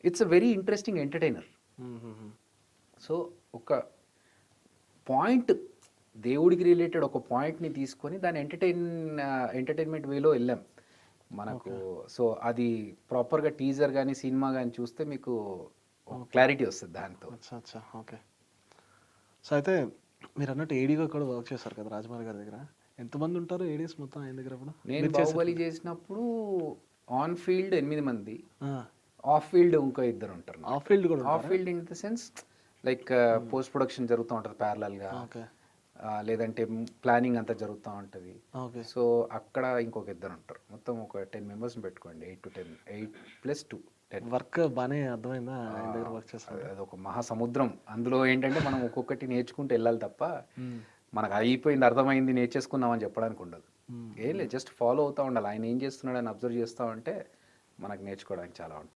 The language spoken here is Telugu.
It's a very interesting entertainer. So ఒక పాయింట్, దేవుడికి రిలేటెడ్ ఒక పాయింట్ని తీసుకొని దాన్ని ఎంటర్టైన్మెంట్ వేలో వెళ్ళాం మనకు. సో అది ప్రాపర్గా టీజర్ కానీ సినిమా కానీ చూస్తే మీకు క్లారిటీ వస్తుంది దాంతో. అచ్చా అచ్చా, ఓకే. సో అయితే మీరు అన్నట్టు ఏడీగా కూడా వర్క్ చేశారు కదా రాజమౌళి గారి దగ్గర. ఎంతమంది ఉంటారు ఏడీస్ మొత్తం ఆయన దగ్గర అప్పుడు? నేను బాహుబలి చేసినప్పుడు ఆన్ ఫీల్డ్ 8 మంది, ఆ, ఆఫ్ ఫీల్డ్ ఇంకో 2 ఉంటారు. ఆఫ్ ఫీల్డ్ కూడా of field in the sense like post production జరుగుతూ ఉంటుంది ప్యారలల్గా, ఓకే లేదంటే ప్లానింగ్ అంతా జరుగుతూ ఉంటుంది. ఓకే. సో అక్కడ ఇంకొక 2 ఉంటారు. మొత్తం ఒక 10 మెంబర్స్ని పెట్టుకోండి. 8 to 10, 8+2 10. వర్క్ బాగానే అర్థమైందా ఆయన దగ్గర వర్క్ చేస్తారు? అది ఒక మహాసముద్రం. అందులో ఏంటంటే మనం ఒక్కొక్కటి నేర్చుకుంటూ వెళ్ళాలి తప్ప మనకు అయిపోయింది అర్థమైంది నేర్చేసుకున్నాం అని చెప్పడానికి ఉండదు. ఏం లేదు, జస్ట్ ఫాలో అవుతూ ఉండాలి. ఆయన ఏం చేస్తున్నాడు అని అబ్జర్వ్ చేస్తూ ఉంటే మనకు నేర్చుకోవడానికి చాలా ఉంటుంది.